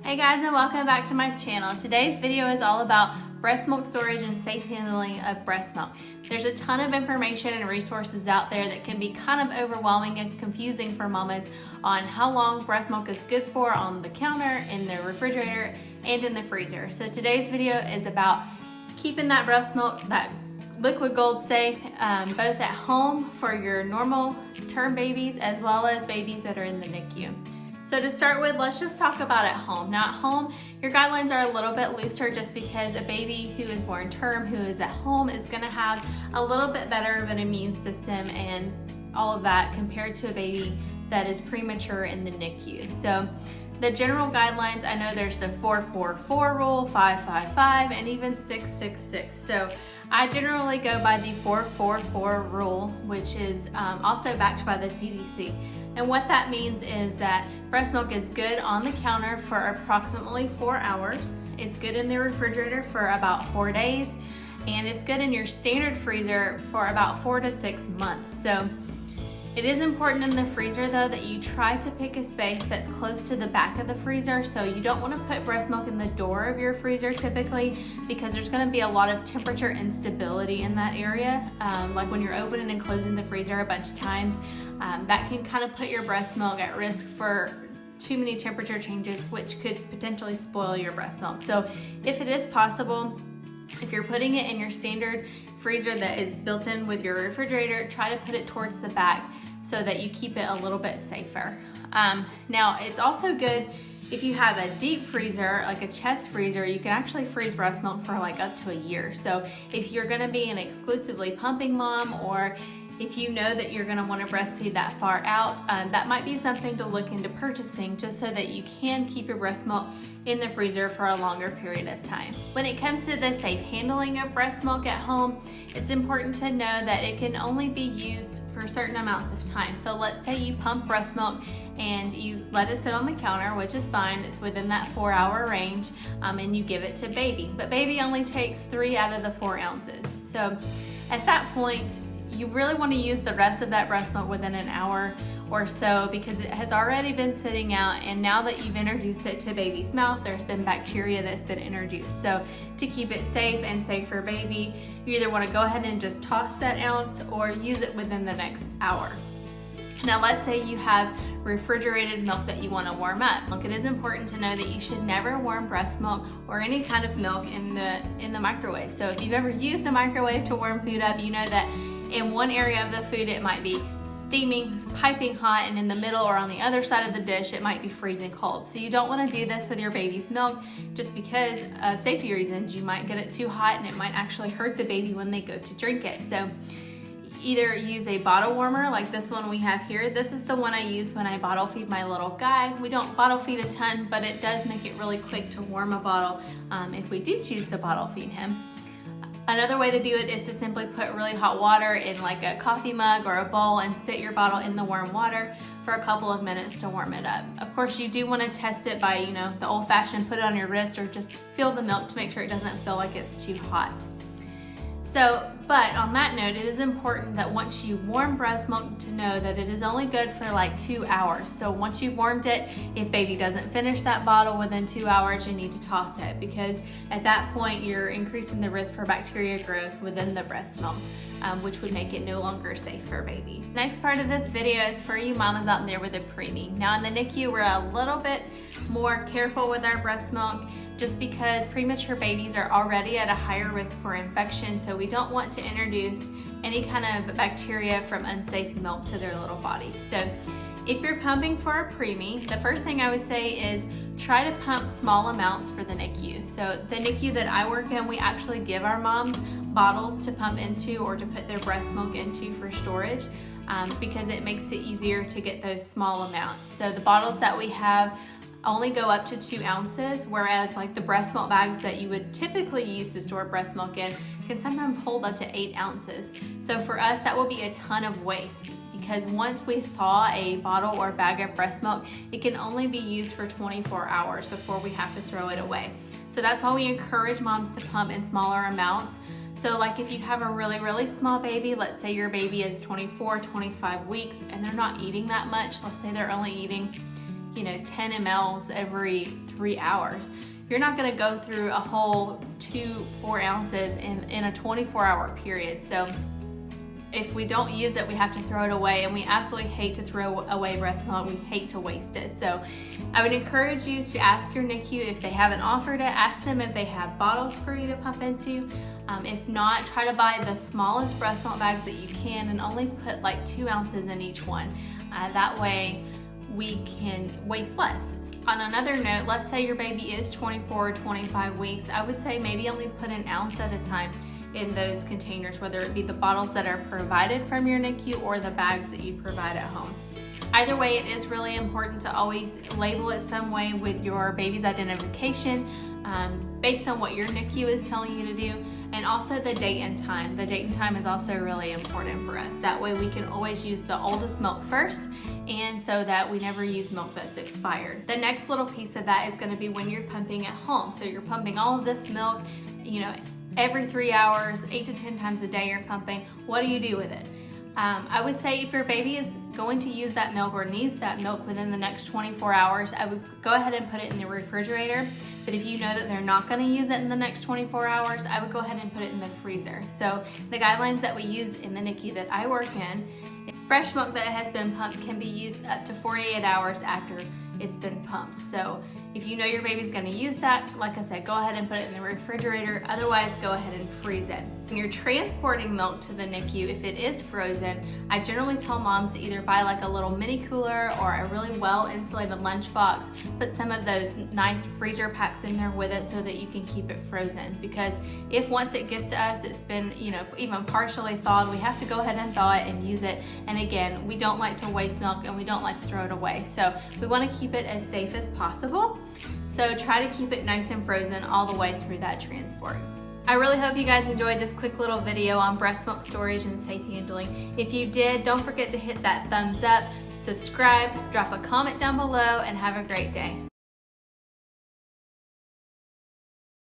Hey guys, and welcome back to my channel. Today's video is all about breast milk storage and safe handling of breast milk. There's a ton of information and resources out there that can be kind of overwhelming and confusing for mamas on how long breast milk is good for on the counter, in the refrigerator, and in the freezer. So today's video is about keeping that breast milk, that liquid gold safe, both at home for your normal term babies as well as babies that are in the NICU. So to start with, let's just talk about at home. Now at home, your guidelines are a little bit looser just because a baby who is born term, who is at home, is gonna have a little bit better of an immune system and all of that compared to a baby that is premature in the NICU. So the general guidelines, I know there's the 4-4-4 rule, 5-5-5, and even 6-6-6. So I generally go by the 4-4-4 rule, which is also backed by the CDC. And what that means is that breast milk is good on the counter for approximately 4 hours. It's good in the refrigerator for about 4 days. And it's good in your standard freezer for about 4 to 6 months. So it is important in the freezer though that you try to pick a space that's close to the back of the freezer. So you don't want to put breast milk in the door of your freezer typically, because there's going to be a lot of temperature instability in that area. Like when you're opening and closing the freezer a bunch of times, that can kind of put your breast milk at risk for too many temperature changes, which could potentially spoil your breast milk. So if it is possible, if you're putting it in your standard freezer that is built in with your refrigerator, try to put it towards the back so that you keep it a little bit safer. Now, it's also good if you have a deep freezer, like a chest freezer. You can actually freeze breast milk for like up to a year. So if you're gonna be an exclusively pumping mom, or if you know that you're going to want to breastfeed that far out, that might be something to look into purchasing just so that you can keep your breast milk in the freezer for a longer period of time. When it comes to the safe handling of breast milk at home, it's important to know that it can only be used for certain amounts of time. So let's say you pump breast milk and you let it sit on the counter, which is fine, it's within that 4-hour range, and you give it to baby. But baby only takes 3 out of the 4 ounces. So at that point, you really want to use the rest of that breast milk within an hour or so, because it has already been sitting out, and now that you've introduced it to baby's mouth, there's been bacteria that's been introduced. So to keep it safe and safe for baby, you either want to go ahead and just toss that ounce or use it within the next hour. Now let's say you have refrigerated milk that you want to warm up. Look, it is important to know that you should never warm breast milk or any kind of milk in the microwave. So if you've ever used a microwave to warm food up, you know that in one area of the food it might be steaming, piping hot, and in the middle or on the other side of the dish it might be freezing cold. So you don't want to do this with your baby's milk, just because of safety reasons. You might get it too hot and it might actually hurt the baby when they go to drink it. So either use a bottle warmer like this one we have here. This is the one I use when I bottle feed my little guy. We don't bottle feed a ton, but it does make it really quick to warm a bottle if we do choose to bottle feed him. Another way to do it is to simply put really hot water in like a coffee mug or a bowl and sit your bottle in the warm water for a couple of minutes to warm it up. Of course, you do want to test it by, the old-fashioned put it on your wrist, or just feel the milk to make sure it doesn't feel like it's too hot. So, but on that note, it is important that once you warm breast milk, to know that it is only good for like 2 hours. So once you've warmed it, if baby doesn't finish that bottle within 2 hours, you need to toss it, because at that point you're increasing the risk for bacteria growth within the breast milk, which would make it no longer safe for baby. Next part of this video is for you mamas out there with a preemie. Now in the NICU, we're a little bit more careful with our breast milk, just because premature babies are already at a higher risk for infection, so we don't want to introduce any kind of bacteria from unsafe milk to their little body. So if you're pumping for a preemie, the first thing I would say is try to pump small amounts for the NICU. So the NICU that I work in, we actually give our moms bottles to pump into or to put their breast milk into for storage, because it makes it easier to get those small amounts. So the bottles that we have only go up to 2 ounces, whereas like the breast milk bags that you would typically use to store breast milk in can sometimes hold up to 8 ounces. So for us, that will be a ton of waste, because once we thaw a bottle or bag of breast milk, it can only be used for 24 hours before we have to throw it away. So that's why we encourage moms to pump in smaller amounts. So like if you have a really, really small baby, let's say your baby is 24, 25 weeks and they're not eating that much, let's say they're only eating 10 mLs every 3 hours. You're not gonna go through a whole 4 ounces in a 24-hour period. So if we don't use it, we have to throw it away, and we absolutely hate to throw away breast milk. We hate to waste it. So I would encourage you to ask your NICU if they haven't offered it. Ask them if they have bottles for you to pump into. If not, try to buy the smallest breast milk bags that you can and only put like 2 ounces in each one. That way we can waste less. On another note, let's say your baby is 24 or 25 weeks. I would say maybe only put an ounce at a time in those containers, whether it be the bottles that are provided from your NICU or the bags that you provide at home. Either way, it is really important to always label it some way with your baby's identification based on what your NICU is telling you to do, and also the date and time. The date and time is also really important for us. That way we can always use the oldest milk first, and so that we never use milk that's expired. The next little piece of that is going to be when you're pumping at home. So you're pumping all of this milk, every 3 hours, 8 to 10 times a day you're pumping. What do you do with it? I would say if your baby is going to use that milk or needs that milk within the next 24 hours, I would go ahead and put it in the refrigerator. But if you know that they're not going to use it in the next 24 hours, I would go ahead and put it in the freezer. So the guidelines that we use in the NICU that I work in, fresh milk that has been pumped can be used up to 48 hours after it's been pumped. So if you know your baby's gonna use that, like I said, go ahead and put it in the refrigerator. Otherwise, go ahead and freeze it. When you're transporting milk to the NICU, if it is frozen, I generally tell moms to either buy like a little mini cooler or a really well insulated lunchbox, put some of those nice freezer packs in there with it so that you can keep it frozen. Because if once it gets to us, it's been even partially thawed, we have to go ahead and thaw it and use it. And again, we don't like to waste milk and we don't like to throw it away. So we want to keep it as safe as possible. So try to keep it nice and frozen all the way through that transport. I really hope you guys enjoyed this quick little video on breast milk storage and safe handling. If you did, don't forget to hit that thumbs up, subscribe, drop a comment down below, and have a great day.